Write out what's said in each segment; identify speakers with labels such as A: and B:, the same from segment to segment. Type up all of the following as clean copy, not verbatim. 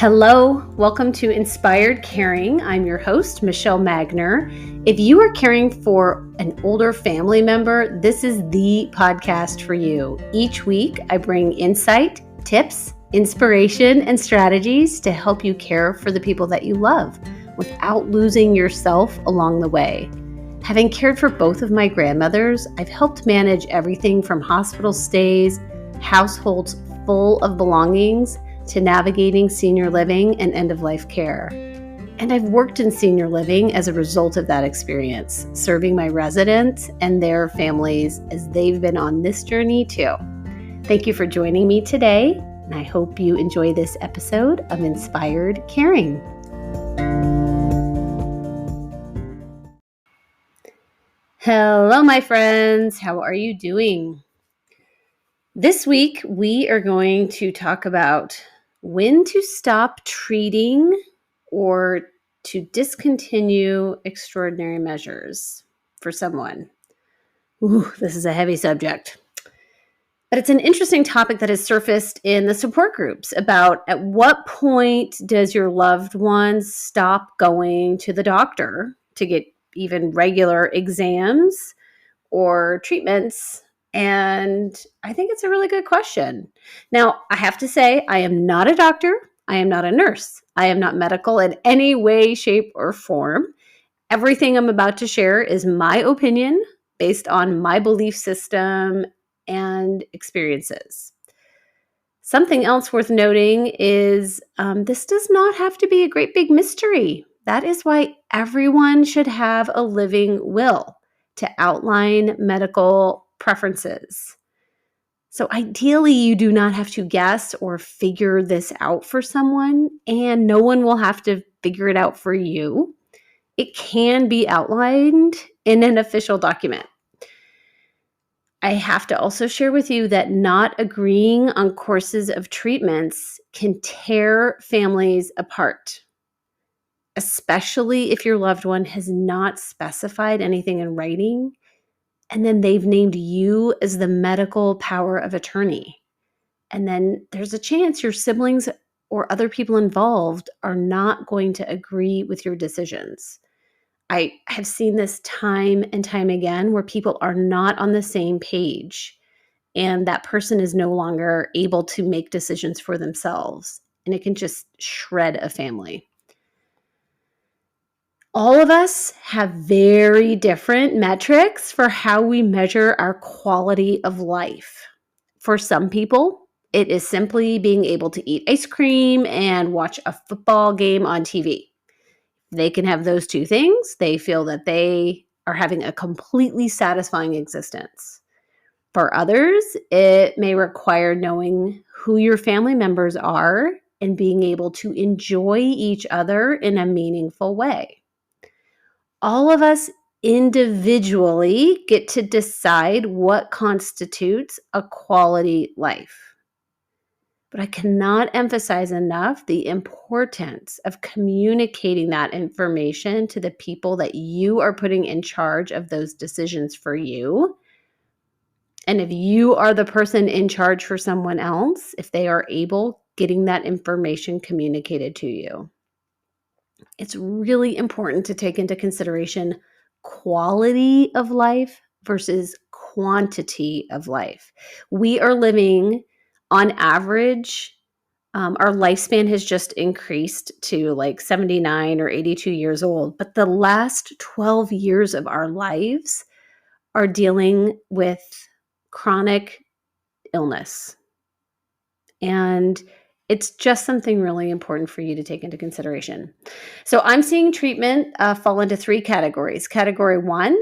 A: Hello, welcome to Inspired Caring. I'm your host, Michelle Magner. If you are caring for an older family member, this is the podcast for you. Each week, I bring insight, tips, inspiration, and strategies to help you care for the people that you love without losing yourself along the way. Having cared for both of my grandmothers, I've helped manage everything from hospital stays, households full of belongings, to navigating senior living and end-of-life care. And I've worked in senior living as a result of that experience, serving my residents and their families as they've been on this journey too. Thank you for joining me today, and I hope you enjoy this episode of Inspired Caring. Hello, my friends. How are you doing? This week, we are going to talk about when to stop treating or to discontinue extraordinary measures for someone. Ooh, this is a heavy subject. But it's an interesting topic that has surfaced in the support groups about at what point does your loved one stop going to the doctor to get even regular exams or treatments? And I think it's a really good question. Now, I have to say, I am not a doctor. I am not a nurse. I am not medical in any way, shape, or form. Everything I'm about to share is my opinion based on my belief system and experiences. Something else worth noting is this does not have to be a great big mystery. That is why everyone should have a living will to outline medical preferences. So ideally, you do not have to guess or figure this out for someone, and no one will have to figure it out for you. It can be outlined in an official document. I have to also share with you that not agreeing on courses of treatments can tear families apart, especially if your loved one has not specified anything in writing, and then they've named you as the medical power of attorney. And then there's a chance your siblings or other people involved are not going to agree with your decisions. I have seen this time and time again where people are not on the same page and that person is no longer able to make decisions for themselves, and it can just shred a family. All of us have very different metrics for how we measure our quality of life. For some people, it is simply being able to eat ice cream and watch a football game on TV. They can have those two things. They feel that they are having a completely satisfying existence. For others, it may require knowing who your family members are and being able to enjoy each other in a meaningful way. All of us individually get to decide what constitutes a quality life. But I cannot emphasize enough the importance of communicating that information to the people that you are putting in charge of those decisions for you. And if you are the person in charge for someone else, if they are able, getting that information communicated to you. It's really important to take into consideration quality of life versus quantity of life. We are living on average, our lifespan has just increased to like 79 or 82 years old, but the last 12 years of our lives are dealing with chronic illness. And it's just something really important for you to take into consideration. So I'm seeing treatment fall into three categories. Category one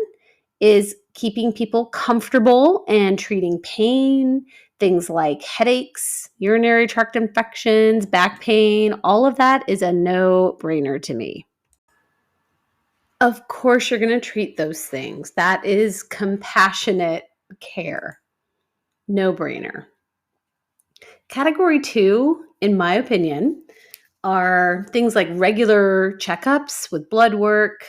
A: is keeping people comfortable and treating pain, things like headaches, urinary tract infections, back pain. All of that is a no-brainer to me. Of course, you're going to treat those things. That is compassionate care. No-brainer. Category two, in my opinion, are things like regular checkups with blood work.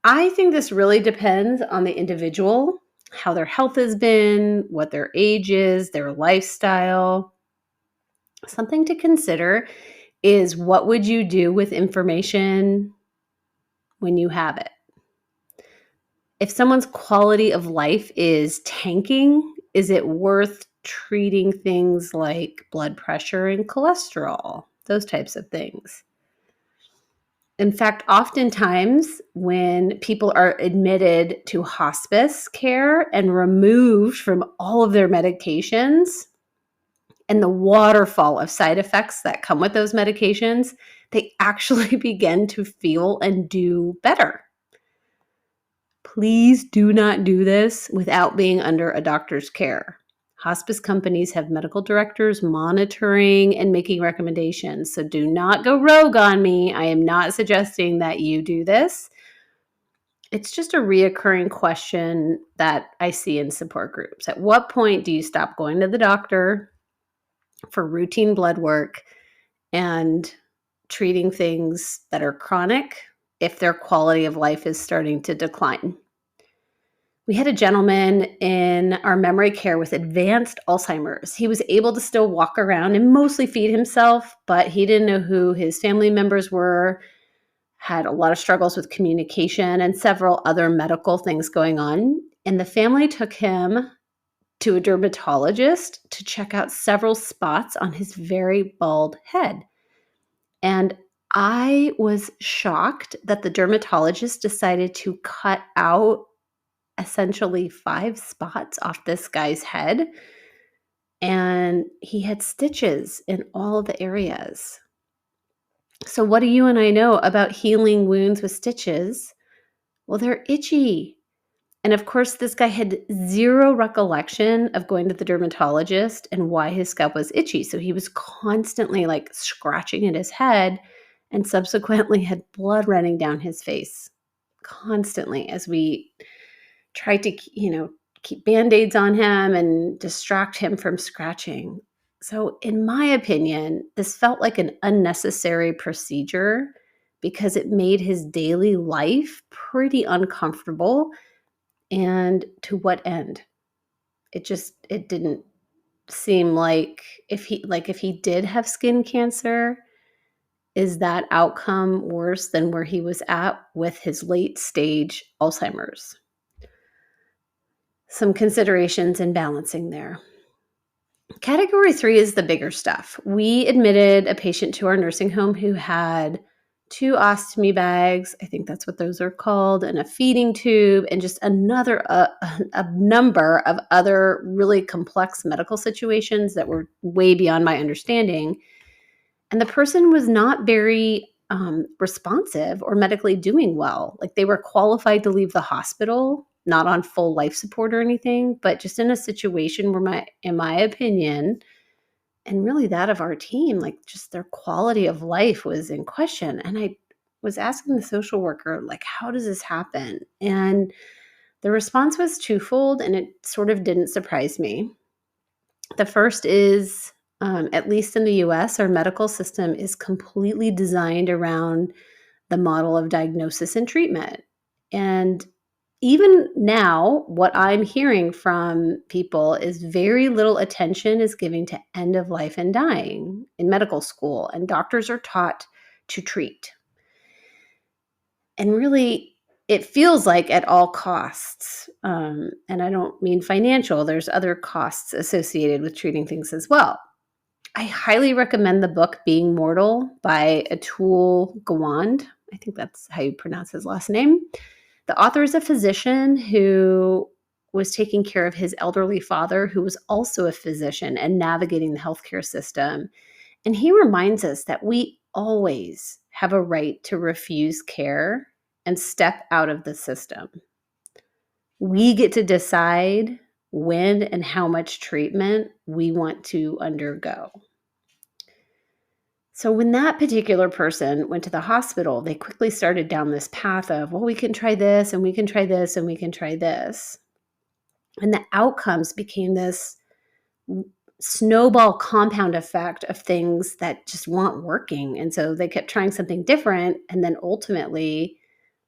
A: I think this really depends on the individual, how their health has been, what their age is, their lifestyle. Something to consider is what would you do with information when you have it? If someone's quality of life is tanking, is it worth treating things like blood pressure and cholesterol? Those types of things. In fact, oftentimes when people are admitted to hospice care and removed from all of their medications and the waterfall of side effects that come with those medications, they actually begin to feel and do better. Please do not do this without being under a doctor's care. Hospice companies have medical directors monitoring and making recommendations. So do not go rogue on me. I am not suggesting that you do this. It's just a reoccurring question that I see in support groups. At what point do you stop going to the doctor for routine blood work and treating things that are chronic if their quality of life is starting to decline? We had a gentleman in our memory care with advanced Alzheimer's. He was able to still walk around and mostly feed himself, but he didn't know who his family members were, had a lot of struggles with communication and several other medical things going on. And the family took him to a dermatologist to check out several spots on his very bald head. And I was shocked that the dermatologist decided to cut out essentially 5 spots off this guy's head, and he had stitches in all of the areas. So what do you and I know about healing wounds with stitches? Well, they're itchy. And of course, this guy had zero recollection of going to the dermatologist and why his scalp was itchy. So he was constantly like scratching at his head and subsequently had blood running down his face constantly as we tried to, keep Band-Aids on him and distract him from scratching. So in my opinion, this felt like an unnecessary procedure because it made his daily life pretty uncomfortable. And to what end? It didn't seem like if he did have skin cancer, is that outcome worse than where he was at with his late stage Alzheimer's? Some considerations in balancing there. Category 3 is the bigger stuff. We admitted a patient to our nursing home who had 2 ostomy bags, I think that's what those are called, and a feeding tube, and just a number of other really complex medical situations that were way beyond my understanding. And the person was not very responsive or medically doing well. Like they were qualified to leave the hospital, not on full life support or anything, but just in a situation where in my opinion, and really that of our team, like just their quality of life was in question. And I was asking the social worker, like, how does this happen? And the response was twofold, and it sort of didn't surprise me. The first is, at least in the US, our medical system is completely designed around the model of diagnosis and treatment. And even now, what I'm hearing from people is very little attention is given to end of life and dying in medical school, and doctors are taught to treat. And really, it feels like at all costs, and I don't mean financial, there's other costs associated with treating things as well. I highly recommend the book Being Mortal by Atul Gawande. I think that's how you pronounce his last name. The author is a physician who was taking care of his elderly father, who was also a physician and navigating the healthcare system. And he reminds us that we always have a right to refuse care and step out of the system. We get to decide when and how much treatment we want to undergo. So when that particular person went to the hospital, they quickly started down this path of, well, we can try this and we can try this and we can try this. And the outcomes became this snowball compound effect of things that just weren't working. And so they kept trying something different and then ultimately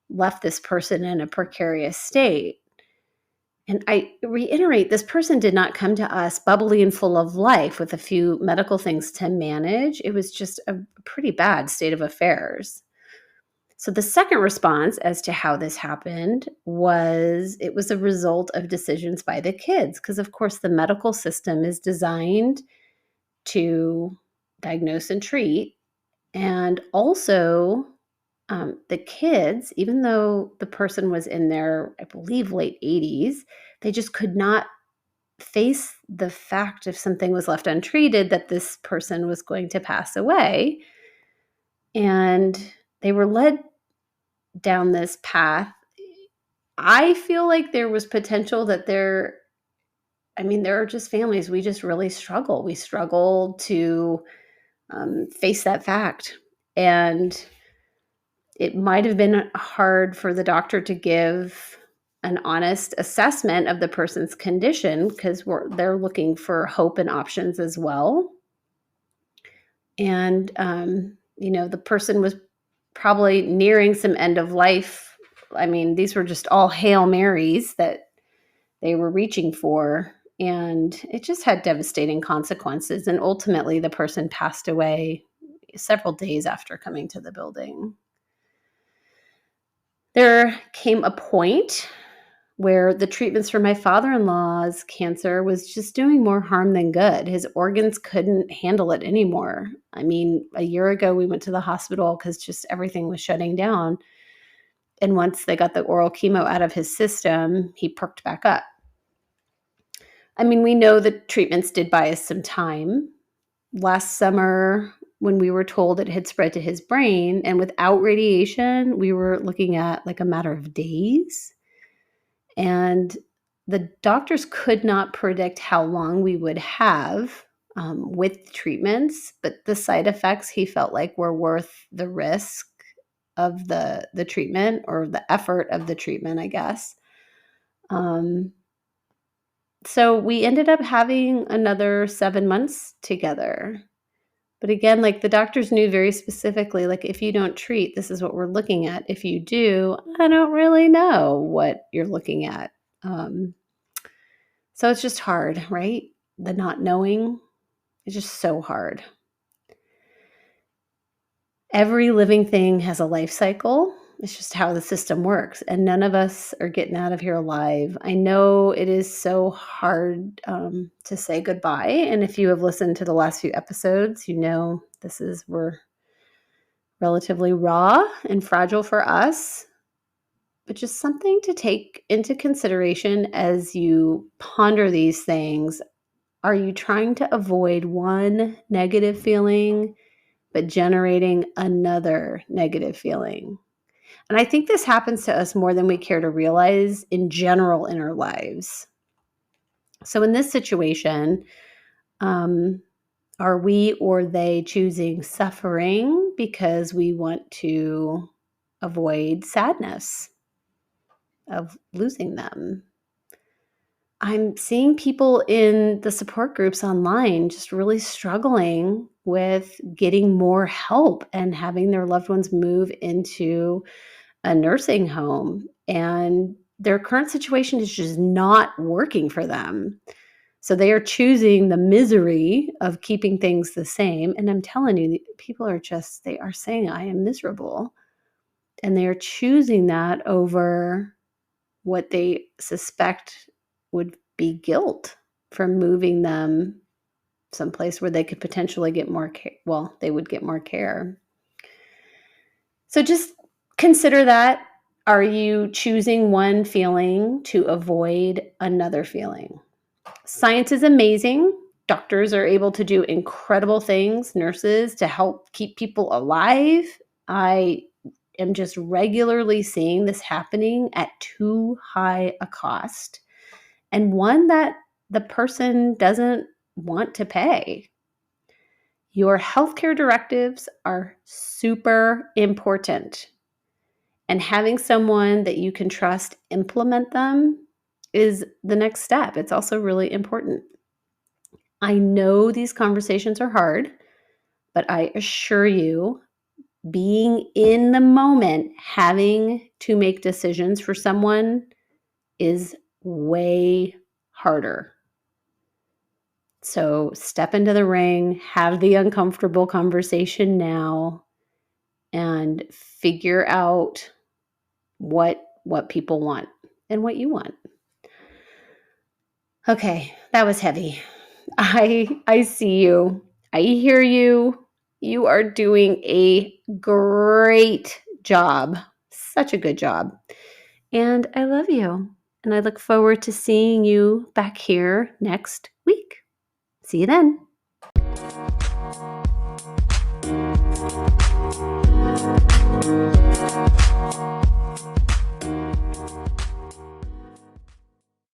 A: left this person in a precarious state. And I reiterate, this person did not come to us bubbly and full of life with a few medical things to manage. It was just a pretty bad state of affairs. So the second response as to how this happened was it was a result of decisions by the kids, because of course the medical system is designed to diagnose and treat. And also, the kids, even though the person was in their, I believe, late 80s, they just could not face the fact if something was left untreated that this person was going to pass away. And they were led down this path. I feel like there was potential that there are just families, we just really struggle. We struggle to face that fact. And it might have been hard for the doctor to give an honest assessment of the person's condition because they're looking for hope and options as well. And, the person was probably nearing some end of life. These were just all Hail Marys that they were reaching for. And it just had devastating consequences. And ultimately, the person passed away several days after coming to the building. There came a point where the treatments for my father-in-law's cancer was just doing more harm than good. His organs couldn't handle it anymore. A year ago, we went to the hospital because just everything was shutting down. And once they got the oral chemo out of his system, he perked back up. We know the treatments did buy us some time. Last summer, when we were told it had spread to his brain, and without radiation, we were looking at like a matter of days. And the doctors could not predict how long we would have with treatments, but the side effects he felt like were worth the risk of the treatment, or the effort of the treatment, I guess. So we ended up having another 7 months together. But again, like the doctors knew very specifically, like if you don't treat, this is what we're looking at. If you do, I don't really know what you're looking at. So it's just hard, right? The not knowing is just so hard. Every living thing has a life cycle. It's just how the system works. And none of us are getting out of here alive. I know it is so hard to say goodbye. And if you have listened to the last few episodes, we're relatively raw and fragile for us. But just something to take into consideration as you ponder these things. Are you trying to avoid one negative feeling, but generating another negative feeling? And I think this happens to us more than we care to realize in general in our lives. So in this situation, are we or they choosing suffering because we want to avoid sadness of losing them? I'm seeing people in the support groups online just really struggling with getting more help and having their loved ones move into a nursing home, and their current situation is just not working for them. So they are choosing the misery of keeping things the same. And I'm telling you, people they are saying, I am miserable. And they are choosing that over what they suspect would be guilt for moving them someplace where they could potentially get more care. Well, they would get more care. So just consider that. Are you choosing one feeling to avoid another feeling? Science is amazing. Doctors are able to do incredible things, nurses, to help keep people alive. I am just regularly seeing this happening at too high a cost, and one that the person doesn't want to pay. Your healthcare directives are super important. And having someone that you can trust implement them is the next step. It's also really important. I know these conversations are hard, but I assure you, being in the moment, having to make decisions for someone is way harder. So step into the ring, have the uncomfortable conversation now, and figure out what people want and what you want. Okay, that was heavy. I see you. I hear you. You are doing a great job. Such a good job. And I love you. And I look forward to seeing you back here next week. See you then.